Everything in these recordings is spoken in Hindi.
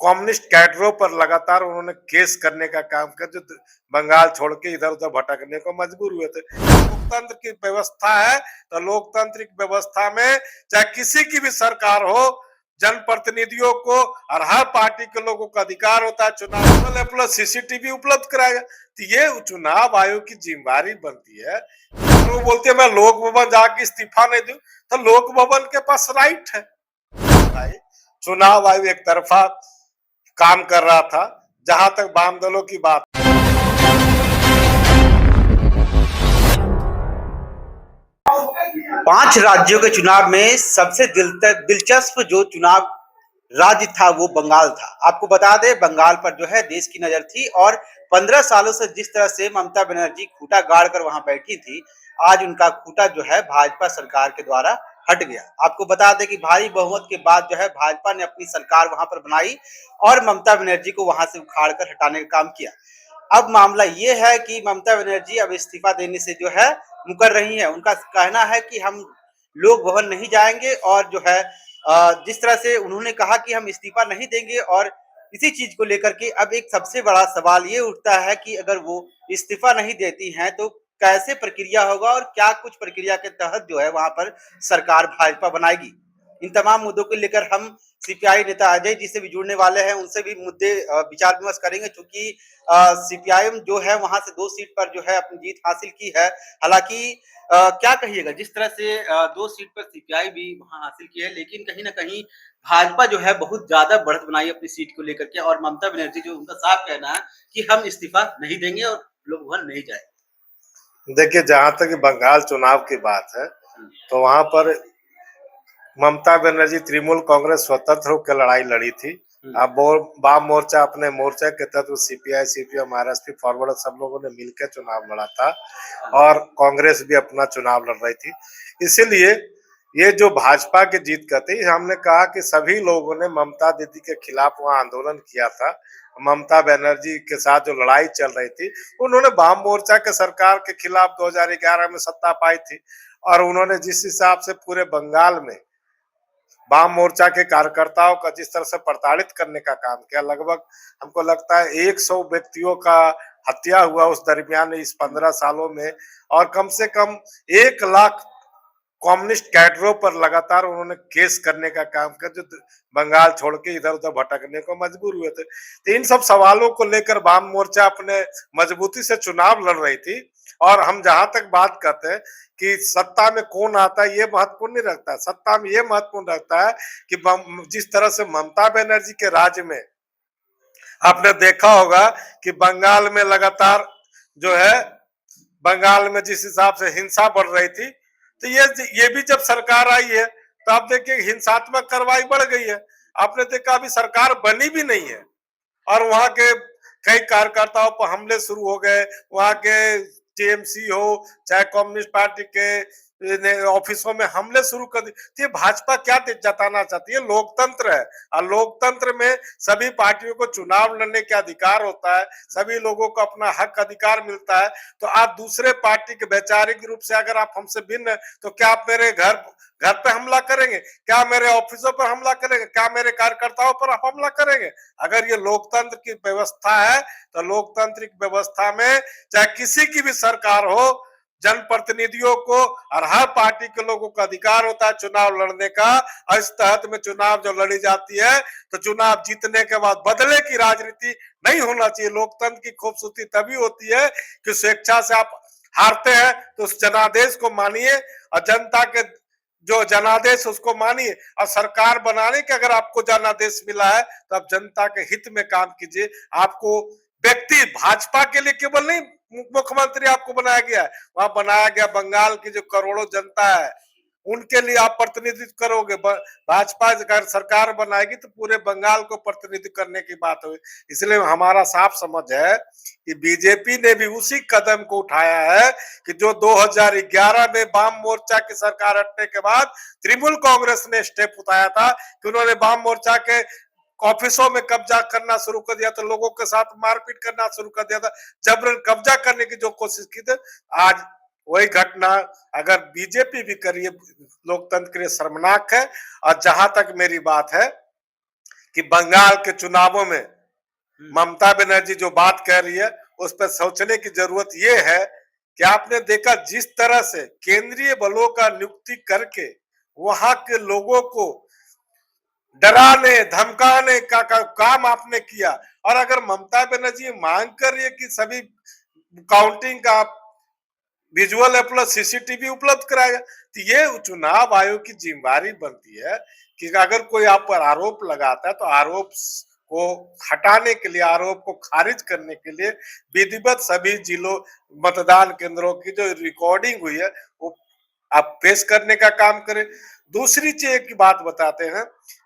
कम्युनिस्ट कैडरों पर लगातार उन्होंने केस करने का काम किया, जो बंगाल छोड़ के इधर उधर भटकने को मजबूर हुए थे। लोकतंत्र की व्यवस्था है, तो लोकतांत्रिक व्यवस्था में चाहे किसी की भी सरकार हो, जनप्रतिनिधियों को और हर पार्टी के लोगों का अधिकार होता है चुनाव प्लस सीसीटीवी उपलब्ध कराया। तो ये चुनाव आयोग की जिम्मेवारी बनती है। वो बोलते हैं मैं लोक भवन जाके इस्तीफा नहीं दूं, तो लोक भवन के पास राइट है। चुनाव आयोग एक तरफा काम कर रहा था। जहां तक वाम दलों की बात, 5 राज्यों के चुनाव में सबसे दिलचस्प जो चुनाव राज्य था वो बंगाल था। आपको बता दें, बंगाल पर जो है देश की नजर थी और 15 सालों से जिस तरह से ममता बनर्जी खूंटा गाड़ कर वहां बैठी थी, आज उनका खूंटा जो है भाजपा सरकार के द्वारा हट गया। आपको बता दें कि भारी बहुमत के बाद जो है भाजपा ने अपनी सरकार वहां पर बनाई और ममता बनर्जी को वहां से उखाड़ कर हटाने का काम किया। अब मामला ये है कि ममता बनर्जी अब इस्तीफा देने से जो है मुकर रही है। उनका कहना है कि हम लोक भवन नहीं जाएंगे और जो है जिस तरह से उन्होंने कहा कि हम इस्तीफा नहीं देंगे, और इसी चीज को लेकर के अब एक सबसे बड़ा सवाल ये उठता है कि अगर वो इस्तीफा नहीं देती हैं तो कैसे प्रक्रिया होगा और क्या कुछ प्रक्रिया के तहत जो है वहां पर सरकार भाजपा बनाएगी। इन तमाम मुद्दों को लेकर हम सीपीआई नेता अजय जी से भी जुड़ने वाले हैं, उनसे भी मुद्दे विचार विमर्श करेंगे, क्योंकि सीपीआईएम जो है वहां से 2 सीट पर जो है अपनी जीत हासिल की है। हालांकि क्या कहिएगा, जिस तरह से 2 सीट पर सीपीआई भी वहां हासिल की है, लेकिन कहीं ना कहीं भाजपा जो है बहुत ज्यादा बढ़त बनाई अपनी सीट को लेकर के, और ममता बनर्जी जो उनका साफ कहना है कि हम इस्तीफा नहीं देंगे और लोग भवन नहीं जाएंगे। देखिए जहां तक बंगाल चुनाव की बात है, तो वहां पर ममता बनर्जी तृणमूल कांग्रेस स्वतंत्र होकर लड़ाई लड़ी थी। अब वाम मोर्चा अपने मोर्चे के तहत सीपीआई, सीपीएम, आरएसपी फॉरवर्ड सब लोगों ने मिलकर चुनाव लड़ा था और कांग्रेस भी अपना चुनाव लड़ रही थी। इसीलिए ये जो भाजपा की जीत कहते हैं, हमने कहा कि सभी लोगों ने ममता दीदी के खिलाफ वहां आंदोलन किया था। ममता बनर्जी के साथ जो लड़ाई चल रही थी, उन्होंने वाम मोर्चा के सरकार के खिलाफ 2011 में सत्ता पाई थी और उन्होंने जिस हिसाब से पूरे बंगाल में वाम मोर्चा के कार्यकर्ताओं का जिस तरह से प्रताड़ित करने का काम किया, लगभग हमको लगता है 100 व्यक्तियों का हत्या हुआ उस दरमियान इस 15 सालों में, और कम से कम 1 लाख कम्युनिस्ट कैडरों पर लगातार उन्होंने केस करने का काम किया, जो बंगाल छोड़ के इधर उधर भटकने को मजबूर हुए थे। तो इन सब सवालों को लेकर वाम मोर्चा अपने मजबूती से चुनाव लड़ रही थी। और हम जहां तक बात करते हैं कि सत्ता में कौन आता है, ये महत्वपूर्ण नहीं रखता। सत्ता में ये महत्वपूर्ण रखता है कि जिस तरह से ममता बनर्जी के राज्य में आपने देखा होगा कि बंगाल में लगातार जो है, बंगाल में जिस हिसाब से हिंसा बढ़ रही थी, तो ये भी जब सरकार आई है तो आप देखिए हिंसात्मक कार्रवाई बढ़ गई है। आपने देखा अभी सरकार बनी भी नहीं है और वहां के कई कार्यकर्ताओं पर हमले शुरू हो गए। वहां के टीएमसी हो चाहे कम्युनिस्ट पार्टी के ऑफिसों में हमले शुरू कर दिए। तो ये भाजपा क्या जताना चाहती है? लोकतंत्र है और लोकतंत्र में सभी पार्टियों को चुनाव लड़ने का अधिकार होता है, सभी लोगों को अपना हक अधिकार मिलता है। तो आप दूसरे पार्टी के वैचारिक रूप से अगर आप हमसे भिन्न है, तो क्या आप मेरे घर पे हमला करेंगे? क्या मेरे ऑफिसों पर हमला करेंगे? क्या मेरे कार्यकर्ताओं पर आप हमला करेंगे? अगर ये लोकतंत्र की व्यवस्था है, तो लोकतांत्रिक व्यवस्था में चाहे किसी की भी सरकार हो, जनप्रतिनिधियों को और हर पार्टी के लोगों का अधिकार होता है चुनाव लड़ने का। और इस तहत में चुनाव जो लड़ी जाती है, तो चुनाव जीतने के बाद बदले की राजनीति नहीं होना चाहिए। लोकतंत्र की खूबसूरती तभी होती है कि स्वेच्छा से आप हारते हैं तो उस जनादेश को मानिए और जनता के जो जनादेश उसको मानिए, और सरकार बनाने के अगर आपको जनादेश मिला है तो आप जनता के हित में काम कीजिए। आपको व्यक्ति भाजपा के लिए केवल नहीं मुख्यमंत्री आपको बनाया गया है, वहां बनाया गया बंगाल की जो करोड़ों जनता है उनके लिए आप प्रतिनिधित्व करोगे। भाजपा अगर सरकार बनाएगी तो पूरे बंगाल को प्रतिनिधित्व करने की बात होगी। इसलिए हमारा साफ समझ है कि बीजेपी ने भी उसी कदम को उठाया है कि जो 2011 में वाम मोर्चा की सरकार हटने के बाद तृणमूल कांग्रेस ने स्टेप उठाया था कि उन्होंने वाम मोर्चा के ऑफिसों में कब्जा करना शुरू कर दिया था, लोगों के साथ मारपीट करना शुरू कर दिया था, जबरन कब्जा करने की जो कोशिश की थी। आज वही घटना अगर बीजेपी भी करिए, लोकतंत्र के लिए शर्मनाक है। और जहां तक मेरी बात है कि बंगाल के चुनावों में ममता बनर्जी जो बात कह रही है उस पर सोचने की जरूरत ये है कि आपने देखा जिस तरह से केंद्रीय बलों का नियुक्ति करके वहां के लोगों को डराने धमकाने का काम आपने किया। और अगर ममता बनर्जी मांग कर रही है कि सभी काउंटिंग का विजुअल प्लस सीसीटीवी उपलब्ध कराएगा, तो ये चुनाव आयोग की जिम्मेदारी बनती है कि अगर कोई आप पर आरोप लगाता है तो आरोप को हटाने के लिए, आरोप को खारिज करने के लिए विधिवत सभी जिलों मतदान केंद्रों की जो रिकॉर्डिंग हुई है वो आप पेश करने का काम करें। दूसरी चीज की बात बताते हैं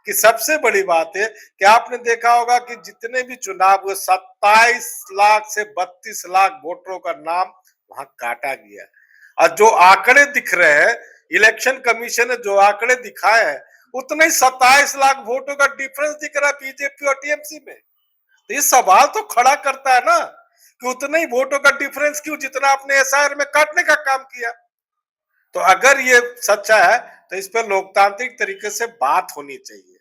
कि सबसे बड़ी बात है कि आपने देखा होगा कि जितने भी चुनाव हुए 27 लाख से 32 लाख वोटरों का नाम वहां काटा गया। और जो आंकड़े दिख रहे हैं, इलेक्शन कमीशन ने जो आंकड़े दिखाए हैं उतने ही 27 लाख वोटों का डिफरेंस दिख रहा है बीजेपी और टीएमसी में। तो ये सवाल तो खड़ा करता है ना कि उतने ही वोटों का डिफरेंस क्यों जितना आपने एसआईआर में काटने का काम किया। तो अगर ये सच्चा है तो इस पर लोकतांत्रिक तरीके से बात होनी चाहिए।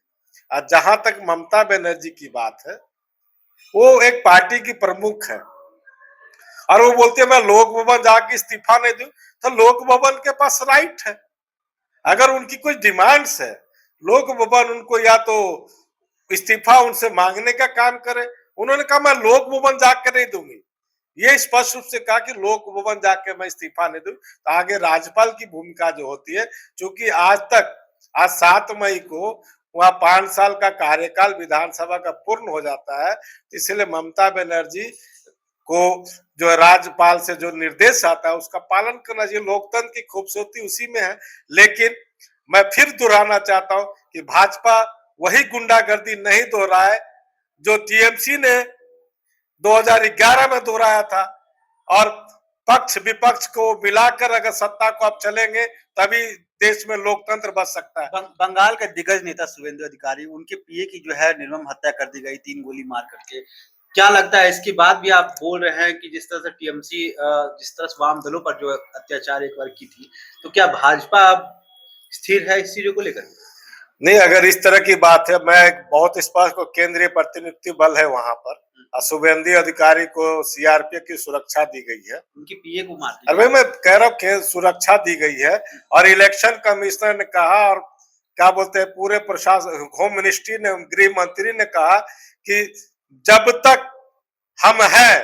और जहां तक ममता बनर्जी की बात है, वो एक पार्टी की प्रमुख है और वो बोलती है मैं लोक भवन जाके इस्तीफा नहीं दूं, तो लोक भवन के पास राइट है। अगर उनकी कुछ डिमांड्स है, लोक भवन उनको या तो इस्तीफा उनसे मांगने का काम करे। उन्होंने कहा मैं लोक भवन जाके नहीं दूंगी, ये स्पष्ट रूप से कहा कि लोक भवन जाके मैं इस्तीफा नहीं दूं। तो आगे राज्यपाल की भूमिका जो होती है, क्योंकि आज 7 मई को वहां 5 साल का कार्यकाल विधानसभा का पूर्ण हो जाता है, इसलिए ममता बनर्जी को जो राज्यपाल से जो निर्देश आता है उसका पालन करना चाहिए। लोकतंत्र की खूबसूरती उसी में है। लेकिन मैं फिर दोहराना चाहता हूं कि भाजपा वही गुंडागर्दी नहीं दोहराए जो टीएमसी ने 2011 में दोहराया था। और पक्ष विपक्ष को मिलाकर अगर सत्ता को आप चलेंगे तभी देश में लोकतंत्र बच सकता है। बंगाल का दिग्गज नेता शुभेंदु अधिकारी, उनके पीए की जो है निर्मम हत्या कर दी गई 3 गोली मार करके। क्या लगता है इसके बाद भी आप बोल रहे हैं कि जिस तरह से टीएमसी जिस तरह से वाम दलों पर जो अत्याचार एक बार की थी, तो क्या भाजपा अब स्थिर है इस चीजों को लेकर? नहीं, अगर इस तरह की बात है, मैं बहुत स्पष्ट को केंद्रीय प्रतिनिधि बल है वहां पर, शुभेंदु अधिकारी को सीआरपीएफ की सुरक्षा दी गई है। उनके पीए को मार अरे भाई मैं कह रहा हूँ सुरक्षा दी गई है। और इलेक्शन कमिश्नर ने कहा और क्या बोलते हैं पूरे प्रशासन, होम मिनिस्ट्री ने, गृह मंत्री ने कहा कि जब तक हम हैं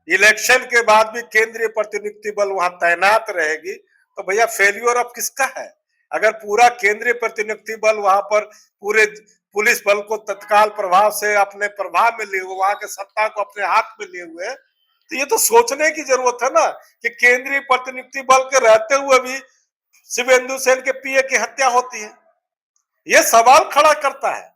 इलेक्शन के बाद भी केंद्रीय प्रतिनिधि बल वहां तैनात रहेगी। तो भैया फेल्यूर अब किसका है? अगर पूरा केंद्रीय प्रतिनिधि बल वहां पर पूरे पुलिस बल को तत्काल प्रभाव से अपने प्रभाव में लिए हुए, वहां के सत्ता को अपने हाथ में लिए हुए, तो ये तो सोचने की जरूरत है ना कि केंद्रीय प्रतिनिधि बल के रहते हुए भी शिवेंदु सेन के पीए की हत्या होती है। ये सवाल खड़ा करता है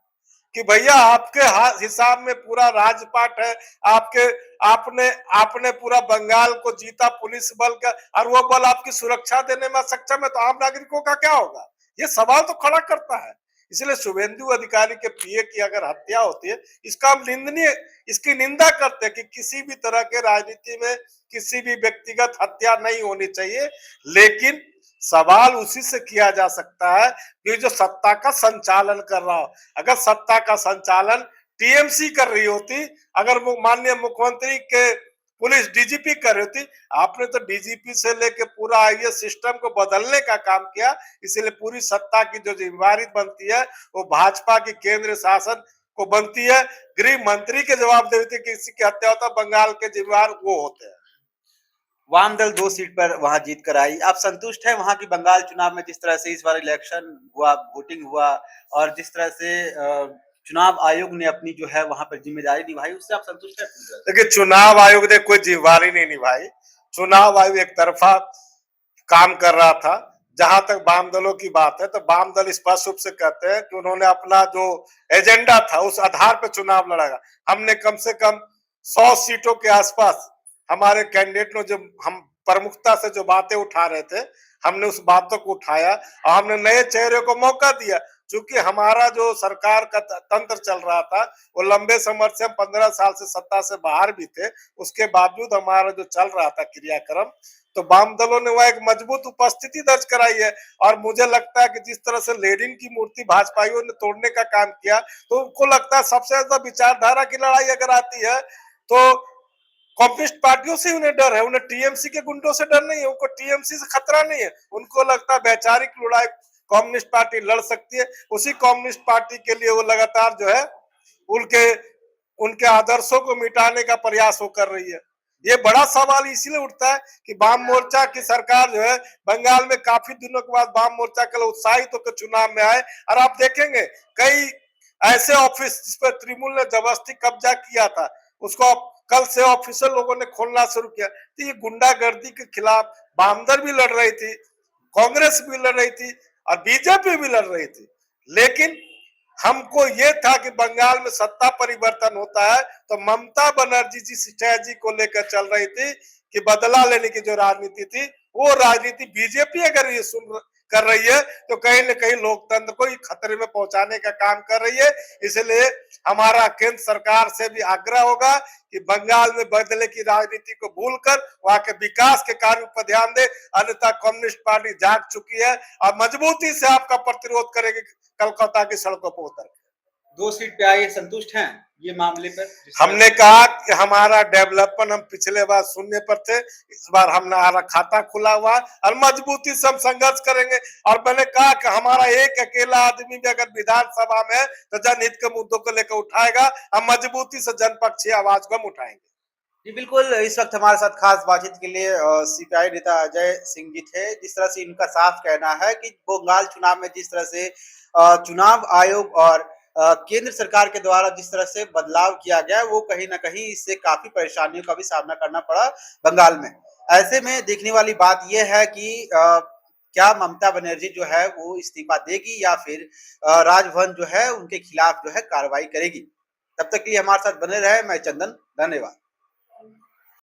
कि भैया आपके हिसाब में पूरा राजपाट है, आपके आपने आपने पूरा बंगाल को जीता पुलिस बल का, और वो बल आपकी सुरक्षा देने में सक्षम है, तो आम नागरिकों का क्या होगा? ये सवाल तो खड़ा करता है। इसलिए शुभेंदु अधिकारी के पीए की अगर हत्या होती है, इसका हम निंदनीय, इसकी निंदा करते हैं कि किसी भी तरह के राजनीति में किसी भी व्यक्तिगत हत्या नहीं होनी चाहिए। लेकिन सवाल उसी से किया जा सकता है कि जो सत्ता का संचालन कर रहा हो। अगर सत्ता का संचालन टीएमसी कर रही होती, अगर वो माननीय मुख्यमंत्री के पुलिस डीजीपी कर रही होती, आपने तो डीजीपी से लेके पूरा आईएएस सिस्टम को बदलने का काम किया। इसलिए पूरी सत्ता की जो जिम्मेदारी बनती है वो भाजपा की केंद्र शासन को बनती है। गृह मंत्री के जवाब देते किसी की हत्या होता, बंगाल के जिम्मेदार वो होते हैं। वाम दल 2 सीट पर वहां जीत कर आई। आप संतुष्ट हैं वहां की बंगाल चुनाव में जिस तरह से इस बार इलेक्शन हुआ, वोटिंग हुआ और जिस तरह से चुनाव आयोग ने अपनी जो है वहां पर जिम्मेदारी निभाई, उससे आप संतुष्ट हैं? देखिए चुनाव आयोग ने कोई जिम्मेदारी नहीं निभाई। चुनाव आयोग एक तरफा काम कर रहा था। जहां तक वाम दलों की बात है तो वाम दल स्पष्ट रूप से कहते हैं कि उन्होंने अपना जो एजेंडा था उस आधार पर चुनाव लड़ाया। हमने कम से कम 100 सीटों के आसपास हमारे कैंडिडेट ने जो हम प्रमुखता से जो बातें उठा रहे थे, हमने उस बातों को उठाया और हमने नए चेहरे को मौका दिया। क्योंकि हमारा जो सरकार का तंत्र चल रहा था वो लंबे समय से, हम 15 साल से सत्ता से बाहर भी थे, उसके बावजूद हमारा जो चल रहा था क्रियाक्रम, तो वाम दलों ने वह एक मजबूत उपस्थिति दर्ज कराई है। और मुझे लगता है कि जिस तरह से लेनिन की मूर्ति भाजपाइयों ने तोड़ने का काम किया, तो उनको लगता है सबसे ज्यादा विचारधारा की लड़ाई अगर आती है तो कम्युनिस्ट पार्टियों से उन्हें डर है, उन्हें टीएमसी के गुंडों से डर नहीं है, उनको टीएमसी से खतरा नहीं है। उनको लगता है वैचारिक लड़ाई कम्युनिस्ट पार्टी लड़ सकती है, उसी कम्युनिस्ट पार्टी के लिए वो लगातार जो है उनके उनके आदर्शों को मिटाने का प्रयास वो कर रही है। ये बड़ा सवाल इसलिए उठता है कि वाम मोर्चा की सरकार जो है बंगाल में काफी दिनों के बाद वाम मोर्चा के लोग उत्साहित होकर चुनाव में आए, और आप देखेंगे कई ऐसे ऑफिस जिस पर तृणमूल ने जबरदस्ती कब्जा किया था, उसको कल से ऑफिसर लोगों ने खोलना शुरू किया। तो ये गुंडागर्दी के खिलाफ वामदल भी लड़ रही थी, कांग्रेस भी लड़ रही थी और बीजेपी भी लड़ रही थी। लेकिन हमको ये था कि बंगाल में सत्ता परिवर्तन होता है तो ममता बनर्जी जी स्ट्रैटेजी को लेकर चल रही थी कि बदला लेने की जो राजनीति थी, वो राजनीति बीजेपी अगर ये सुन कर रही है तो कहीं न कहीं लोकतंत्र को खतरे में पहुंचाने का काम कर रही है। इसलिए हमारा केंद्र सरकार से भी आग्रह होगा कि बंगाल में बदले की राजनीति को भूलकर वहां के विकास के कार्यों पर ध्यान दे, अन्यथा कम्युनिस्ट पार्टी जाग चुकी है और मजबूती से आपका प्रतिरोध करेगी कोलकाता की सड़कों पर उतर। 2 सीट पे आए संतुष्ट हैं ये मामले पर? हमने कहा कि हमारा डेवलपमेंट, हम पिछले बार शून्य पर थे, इस बार हमारा खाता खुला हुआ है और मजबूती से हम संघर्ष करेंगे। और मैंने कहा कि हमारा एक अकेला आदमी भी अगर विधानसभा में तो जनहित के मुद्दों को लेकर उठाएगा, हम मजबूती से जनपक्षीय आवाज को हम उठाएंगे। जी बिल्कुल, इस वक्त हमारे साथ खास बातचीत के लिए सीपीआई नेता अजय सिंह जी थे। जिस तरह से इनका साफ कहना है कि बंगाल चुनाव में जिस तरह से चुनाव आयोग और केंद्र सरकार के द्वारा जिस तरह से बदलाव किया गया, वो कहीं न कहीं इससे काफ़ी परेशानियों का भी सामना करना पड़ा बंगाल में। ऐसे में देखने वाली बात ये है कि क्या ममता बनर्जी जो है वो इस्तीफा देगी या फिर राजभवन जो है उनके खिलाफ जो है कार्रवाई करेगी। तब तक के लिए हमारे साथ बने रहे। मैं चंदन, धन्यवाद।